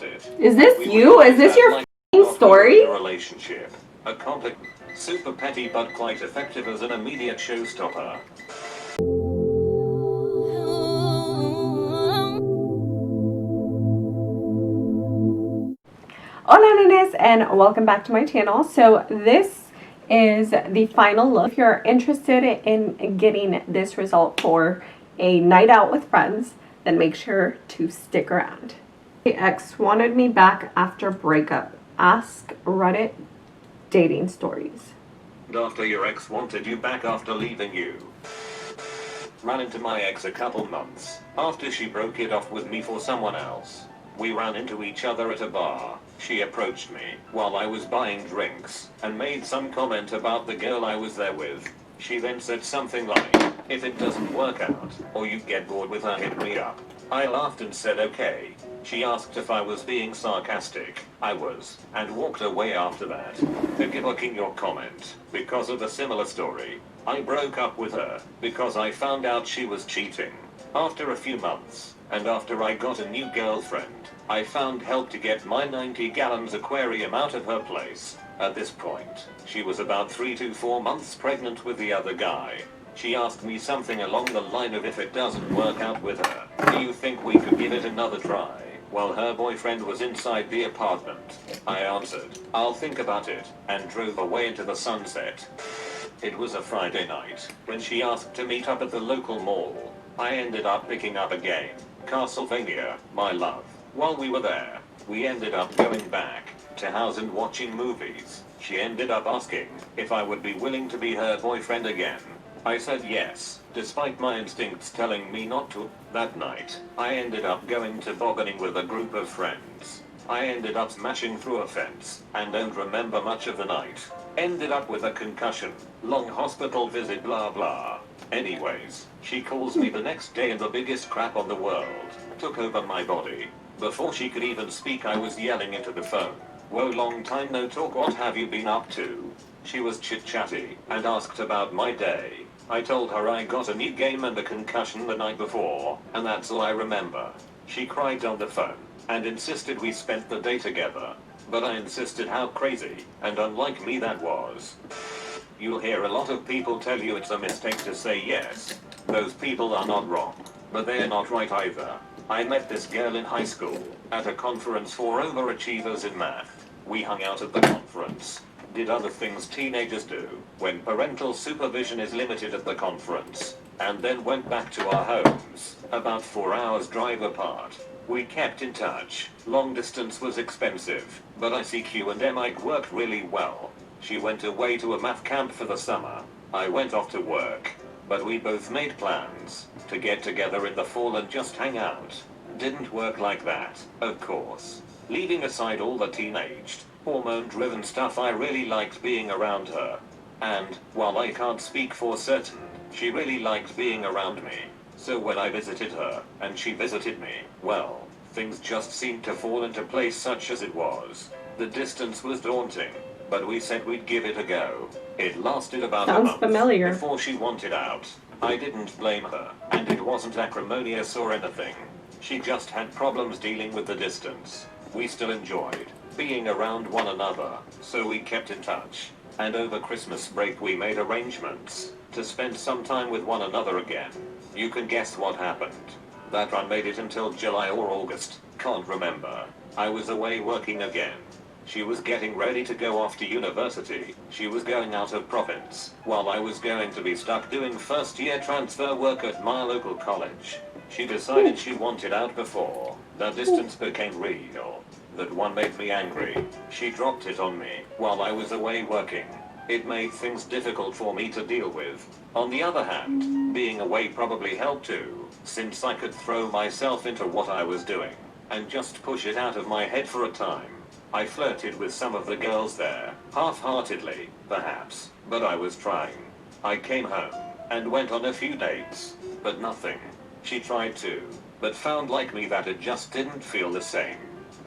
about it. Is this you? Is this your story? Relationship. A conflict. Super petty but quite effective as an immediate showstopper. Hola nenes, and welcome back to my channel. So this is the final look. If you're interested in getting this result for a night out with friends, then make sure to stick around. The ex wanted me back after breakup. Ask Reddit dating stories. After your ex wanted you back after leaving you. Ran into my ex a couple months after she broke it off with me for someone else. We ran into each other at a bar. She approached me while I was buying drinks and made some comment about the girl I was there with. She then said something like, "If it doesn't work out or you get bored with her, hit me up." I laughed and said okay. She asked if I was being sarcastic. I was, and walked away after that. Forgiving your comment because of a similar story. I broke up with her because I found out she was cheating. After a few months, and after I got a new girlfriend, I found help to get my 90 gallons aquarium out of her place. At this point, she was about 3 to 4 months pregnant with the other guy. She asked me something along the line of if it doesn't work out with her, do you think we could give it another try? While her boyfriend was inside the apartment, I answered, "I'll think about it," and drove away into the sunset. It was a Friday night when she asked to meet up at the local mall. I ended up picking up a game, Castlevania, my love. While we were there, we ended up going back to house and watching movies. She ended up asking if I would be willing to be her boyfriend again. I said yes, despite my instincts telling me not to. That night, I ended up going tobogganing with a group of friends. I ended up smashing through a fence, and don't remember much of the night. Ended up with a concussion, long hospital visit, blah blah. Anyways, she calls me the next day and the biggest crap on the world took over my body. Before she could even speak, I was yelling into the phone, "Whoa, long time no talk, what have you been up to?" She was chit-chatty and asked about my day. I told her I got a new game and a concussion the night before, and that's all I remember. She cried on the phone and insisted we spent the day together, but I insisted how crazy and unlike me that was. You'll hear a lot of people tell you it's a mistake to say yes. Those people are not wrong, but they're not right either. I met this girl in high school at a conference for overachievers in math. We hung out at the conference, did other things teenagers do when parental supervision is limited at the conference, and then went back to our homes, about 4 hours drive apart. We kept in touch. Long distance was expensive, but ICQ and MIC worked really well. She went away to a math camp for the summer. I went off to work, but we both made plans to get together in the fall and just hang out. Didn't work like that, of course. Leaving aside all the teenaged, hormone-driven stuff, I really liked being around her. And, while I can't speak for certain, she really liked being around me. So when I visited her, and she visited me, well, things just seemed to fall into place such as it was. The distance was daunting, but we said we'd give it a go. It lasted about a month before she wanted out. I didn't blame her, and it wasn't acrimonious or anything. She just had problems dealing with the distance. We still enjoyed being around one another, so we kept in touch. And over Christmas break we made arrangements to spend some time with one another again. You can guess what happened. That run made it until July or August, can't remember. I was away working again. She was getting ready to go off to university. She was going out of province, while I was going to be stuck doing first-year transfer work at my local college. She decided she wanted out before the distance became real. That one made me angry. She dropped it on me while I was away working. It made things difficult for me to deal with. On the other hand, being away probably helped too, since I could throw myself into what I was doing and just push it out of my head for a time. I flirted with some of the girls there, half-heartedly, perhaps, but I was trying. I came home and went on a few dates, but nothing. She tried to, but found like me that it just didn't feel the same.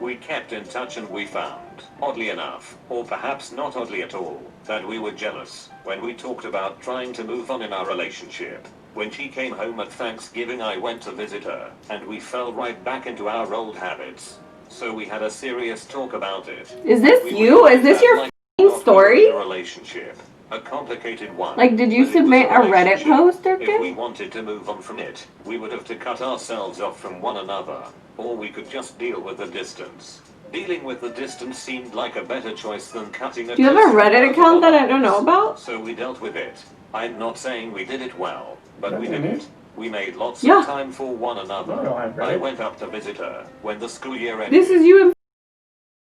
We kept in touch and we found, oddly enough, or perhaps not oddly at all, that we were jealous when we talked about trying to move on in our relationship. When she came home at Thanksgiving, I went to visit her, and we fell right back into our old habits. So we had a serious talk about it. Is this you? Is this your f***ing story? Relationship. A complicated one. Like, did you submit a Reddit post or If we wanted to move on from it, we would have to cut ourselves off from one another. Or we could just deal with the distance. Dealing with the distance seemed like a better choice than cutting a... Do you have a Reddit account that I don't know about? So we dealt with it. I'm not saying we did it well, but we did it. We made lots of time for one another. I went up to visit her when the school year ended. This is you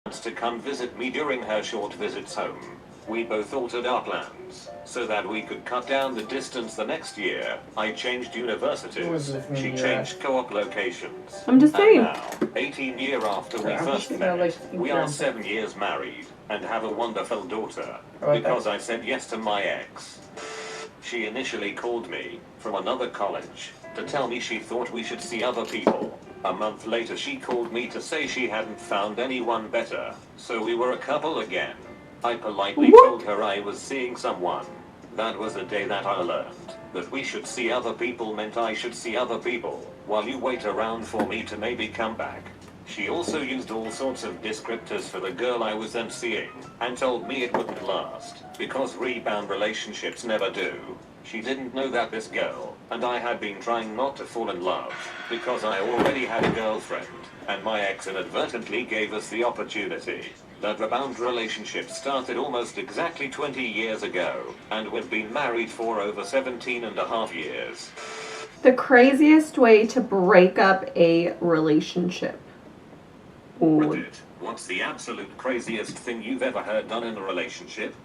and... to come visit me during her short visits home. We both altered our plans so that we could cut down the distance the next year. I changed universities. She changed co-op locations. I'm just saying. And now, 18 years after we first met, we are 7 years married and have a wonderful daughter because I said yes to my ex. She initially called me from another college to tell me she thought we should see other people. A month later she called me to say she hadn't found anyone better, so we were a couple again. I politely told her I was seeing someone. That was the day that I learned that we should see other people meant I should see other people, while you wait around for me to maybe come back. She also used all sorts of descriptors for the girl I was then seeing, and told me it wouldn't last, because rebound relationships never do. She didn't know that this girl and I had been trying not to fall in love, because I already had a girlfriend, and my ex inadvertently gave us the opportunity. That rebound relationship started almost exactly 20 years ago, and we've been married for over 17.5 years. The craziest way to break up a relationship. What's the absolute craziest thing you've ever heard done in a relationship?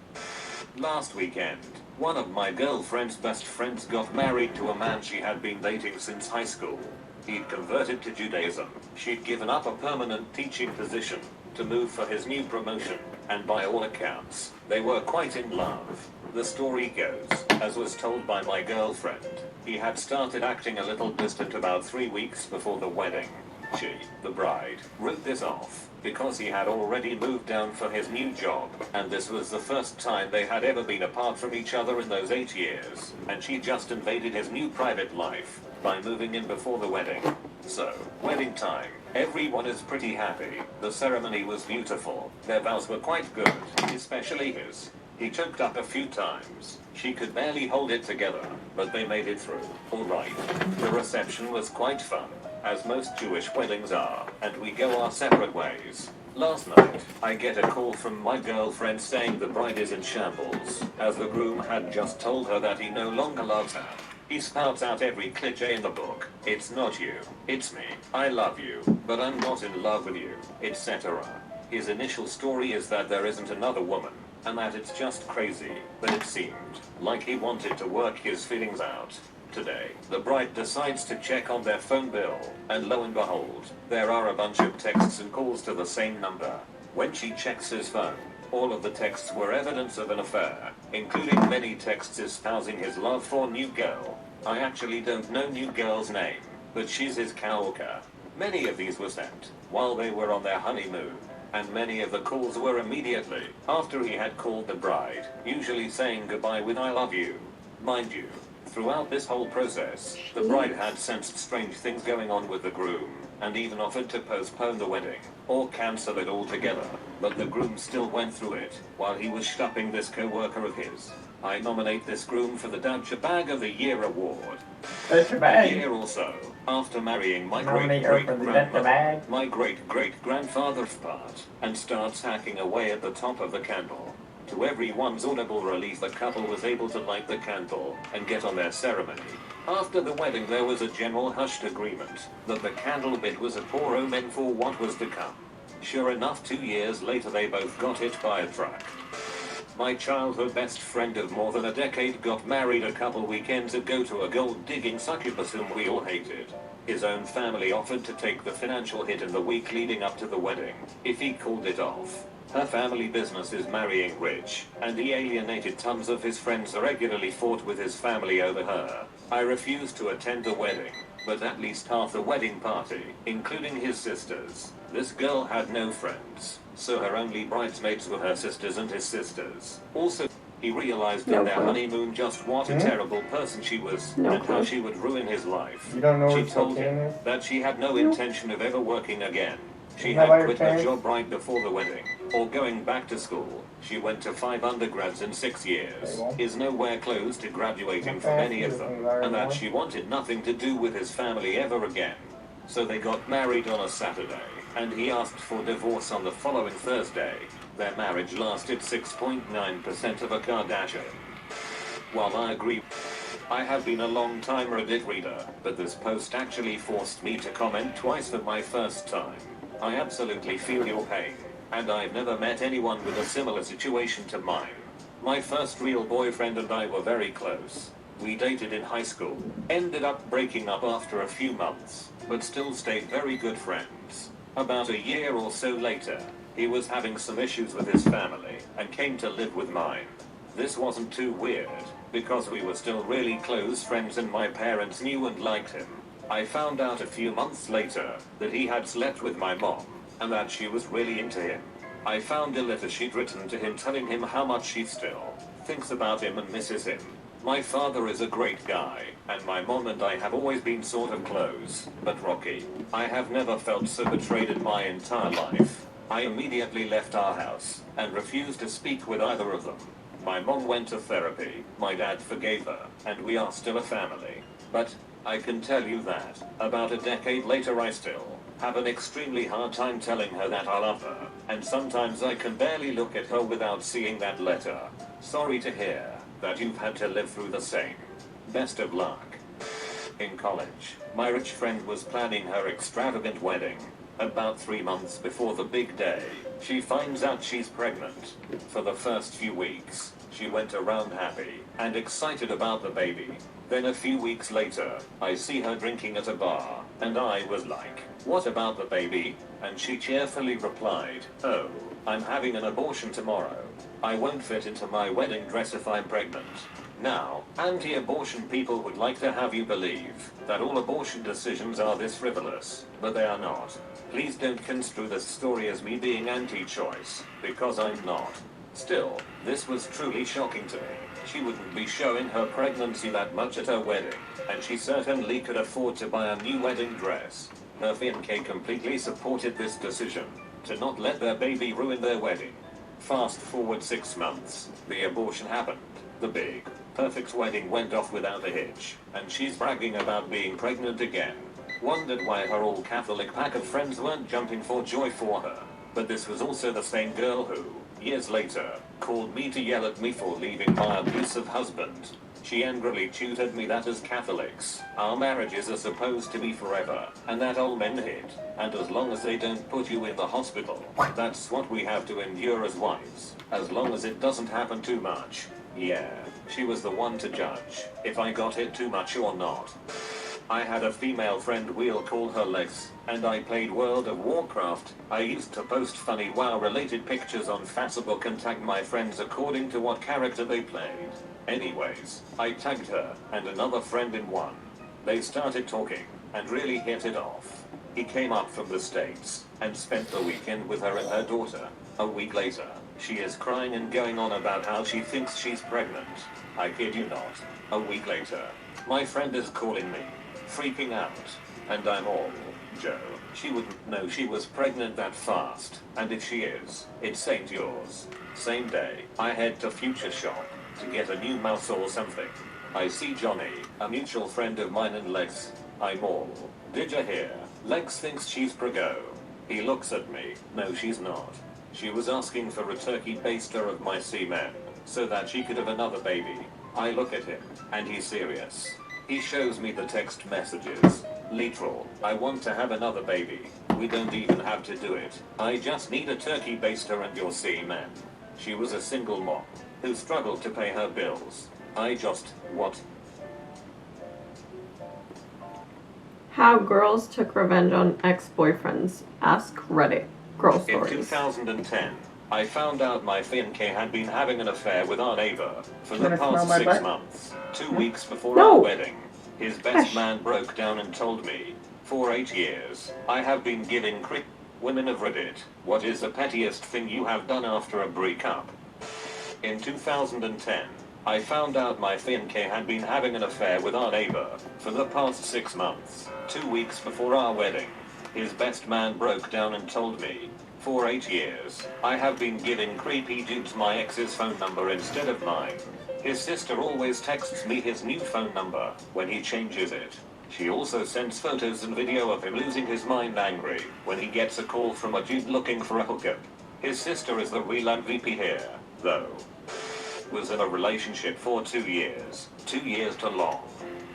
Last weekend, one of my girlfriend's best friends got married to a man she had been dating since high school. He'd converted to Judaism. She'd given up a permanent teaching position to move for his new promotion, and by all accounts, they were quite in love. The story goes, as was told by my girlfriend, he had started acting a little distant about 3 weeks before the wedding. She, the bride, wrote this off, because he had already moved down for his new job, and this was the first time they had ever been apart from each other in those 8 years, and she just invaded his new private life by moving in before the wedding. So, wedding time. Everyone is pretty happy. The ceremony was beautiful. Their vows were quite good, especially his. He choked up a few times. She could barely hold it together, but they made it through. Alright. The reception was quite fun, as most Jewish weddings are, and we go our separate ways. Last night, I get a call from my girlfriend saying the bride is in shambles, as the groom had just told her that he no longer loves her. He spouts out every cliché in the book. It's not you, it's me. I love you, but I'm not in love with you, etc. His initial story is that there isn't another woman, and that it's just crazy, but it seemed like he wanted to work his feelings out. Today, the bride decides to check on their phone bill, and lo and behold, there are a bunch of texts and calls to the same number. When she checks his phone, all of the texts were evidence of an affair, including many texts espousing his love for new girl. I actually don't know new girl's name, but she's his coworker. Many of these were sent while they were on their honeymoon, and many of the calls were immediately after he had called the bride, usually saying goodbye with "I love you." Mind you, throughout this whole process, the bride had sensed strange things going on with the groom, and even offered to postpone the wedding, or cancel it altogether, but the groom still went through it, while he was stopping this co-worker of his. I nominate this groom for the Deutsche Bag of the Year award. A year or so after marrying my great-great-grandmother, my great-great-grandfather's part, and starts hacking away at the top of the candle. To everyone's audible relief, the couple was able to light the candle and get on their ceremony. After the wedding, there was a general hushed agreement that the candle bit was a poor omen for what was to come. Sure enough, 2 years later they both got hit by a truck. My childhood best friend of more than a decade got married a couple weekends ago to a gold-digging succubus whom we all hated. His own family offered to take the financial hit in the week leading up to the wedding if he called it off. Her family business is marrying rich, and he alienated tons of his friends who regularly fought with his family over her. I refused to attend the wedding, but at least half the wedding party, including his sisters. This girl had no friends, so her only bridesmaids were her sisters and his sisters. Also, he realized in their honeymoon just what a terrible person she was, and how she would ruin his life. She told him that she had no intention of ever working again. She had quit her job right before the wedding, or going back to school. She went to 5 undergrads in 6 years, is nowhere close to graduating from any of them, and that she wanted nothing to do with his family ever again. So they got married on a Saturday, and he asked for divorce on the following Thursday. Their marriage lasted 6.9% of a Kardashian. While I agree, I have been a long time Reddit reader, but this post actually forced me to comment twice for my first time. I absolutely feel your pain, and I've never met anyone with a similar situation to mine. My first real boyfriend and I were very close. We dated in high school, ended up breaking up after a few months, but still stayed very good friends. About a year or so later, he was having some issues with his family, and came to live with mine. This wasn't too weird, because we were still really close friends and my parents knew and liked him. I found out a few months later that he had slept with my mom, and that she was really into him. I found a letter she'd written to him telling him how much she still thinks about him and misses him. My father is a great guy, and my mom and I have always been sort of close, but rocky. I have never felt so betrayed in my entire life. I immediately left our house, and refused to speak with either of them. My mom went to therapy, my dad forgave her, and we are still a family. But I can tell you that, about a decade later I still have an extremely hard time telling her that I love her, and sometimes I can barely look at her without seeing that letter. Sorry to hear that you've had to live through the same. Best of luck. In college, my rich friend was planning her extravagant wedding. About 3 months before the big day, she finds out she's pregnant. For the first few weeks, she went around happy and excited about the baby. Then a few weeks later, I see her drinking at a bar, and I was like, "What about the baby?" And she cheerfully replied, "Oh, I'm having an abortion tomorrow. I won't fit into my wedding dress if I'm pregnant." Now, anti-abortion people would like to have you believe that all abortion decisions are this frivolous, but they are not. Please don't construe this story as me being anti-choice, because I'm not. Still, this was truly shocking to me. She wouldn't be showing her pregnancy that much at her wedding, and she certainly could afford to buy a new wedding dress. Her fiancé completely supported this decision, to not let their baby ruin their wedding. Fast forward 6 months, the abortion happened. The big, perfect wedding went off without a hitch, and she's bragging about being pregnant again. Wondered why her all-Catholic pack of friends weren't jumping for joy for her. But this was also the same girl who, years later, called me to yell at me for leaving my abusive husband. She angrily tutored me that as Catholics, our marriages are supposed to be forever, and that all men hit, and as long as they don't put you in the hospital, that's what we have to endure as wives, as long as it doesn't happen too much. Yeah, she was the one to judge if I got hit too much or not. I had a female friend, we'll call her Lex, and I played World of Warcraft. I used to post funny WoW related pictures on Facebook and tag my friends according to what character they played. Anyways, I tagged her and another friend in one. They started talking and really hit it off. He came up from the States and spent the weekend with her and her daughter. A week later, she is crying and going on about how she thinks she's pregnant. I kid you not. A week later, my friend is calling me, freaking out, and I'm all, "Joe, she wouldn't know she was pregnant that fast, and if she is, it ain't yours." Same day, I head to Future Shop to get a new mouse or something. I see Johnny, a mutual friend of mine, and Lex. I'm all, "Did you hear? Lex thinks she's preggo." He looks at me, "No, she's not. She was asking for a turkey baster of my semen, so that she could have another baby." I look at him, and he's serious. He shows me the text messages. Literal, "I want to have another baby. We don't even have to do it. I just need a turkey baster and your semen." She was a single mom who struggled to pay her bills. I just, what? How girls took revenge on ex-boyfriends. Ask Reddit. Girl stories. In 2010, I found out my fiancé had been having an affair with our neighbor for the past 6 months. 2 weeks before our wedding, his best man broke down and told me, "For 8 years, I have been giving women of Reddit, what is the pettiest thing you have done after a breakup?" In 2010, I found out my fiancé had been having an affair with our neighbor for the past 6 months. 2 weeks before our wedding, His best man broke down and told me, for 8 years, I have been giving creepy dudes my ex's phone number instead of mine. His sister always texts me his new phone number when he changes it. She also sends photos and video of him losing his mind angry when he gets a call from a dude looking for a hookup. His sister is the real MVP here, though. Was in a relationship for 2 years. 2 years too long.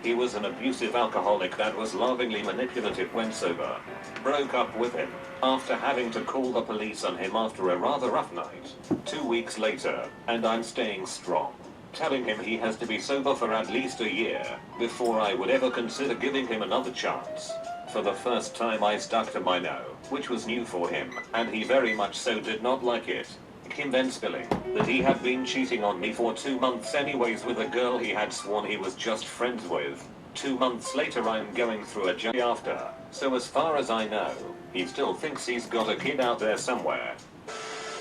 He was an abusive alcoholic that was lovingly manipulative when sober. Broke up with him after having to call the police on him after a rather rough night. 2 weeks later, and I'm staying strong. Telling him he has to be sober for at least a year before I would ever consider giving him another chance. For the first time I stuck to my no, which was new for him, and he very much so did not like it. Him then spilling that he had been cheating on me for 2 months anyways with a girl he had sworn he was just friends with. 2 months later I'm going through a journey after, so as far as I know, he still thinks he's got a kid out there somewhere.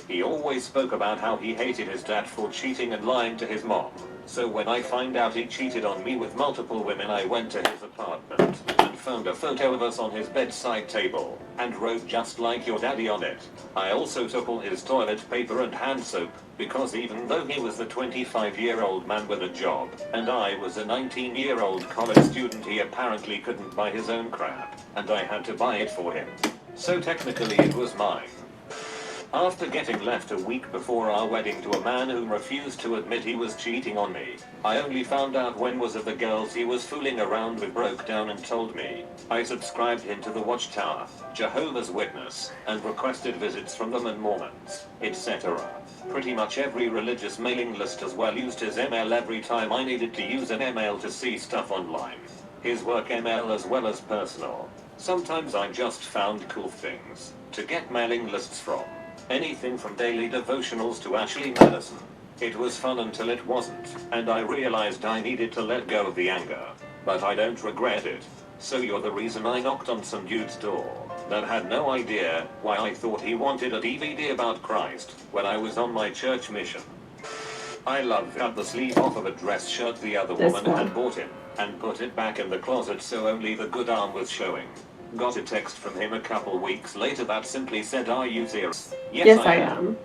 He always spoke about how he hated his dad for cheating and lying to his mom. So when I find out he cheated on me with multiple women, I went to his apartment and found a photo of us on his bedside table and wrote "just like your daddy" on it. I also took all his toilet paper and hand soap because even though he was a 25-year-old man with a job and I was a 19-year-old college student, he apparently couldn't buy his own crap and I had to buy it for him. So technically it was mine. After getting left a week before our wedding to a man who refused to admit he was cheating on me, I only found out when was of the girls he was fooling around with broke down and told me. I subscribed him to the Watchtower, Jehovah's Witness, and requested visits from them and Mormons, etc. Pretty much every religious mailing list as well. Used his email every time I needed to use an email to see stuff online. His work email as well as personal. Sometimes I just found cool things to get mailing lists from. Anything from daily devotionals to Ashley Madison. It was fun until it wasn't, and I realized I needed to let go of the anger. But I don't regret it. So you're the reason I knocked on some dude's door that had no idea why I thought he wanted a DVD about Christ when I was on my church mission. I cut the sleeve off of a dress shirt the other woman had bought him and put it back in the closet so only the good arm was showing. Got a text from him a couple weeks later that simply said, "Are you serious?" Yes, I am.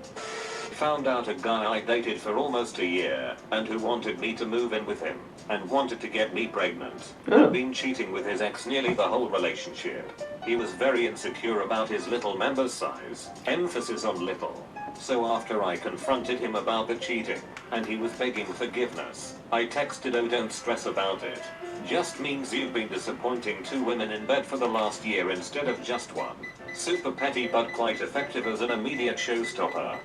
Found out a guy I dated for almost a year and who wanted me to move in with him and wanted to get me pregnant. Had been cheating with his ex nearly the whole relationship. He was very insecure about his little member size, emphasis on little. So after I confronted him about the cheating and he was begging forgiveness, I texted, "Oh, don't stress about it. Just means you've been disappointing 2 women in bed for the last year instead of just one." Super petty but quite effective as an immediate showstopper.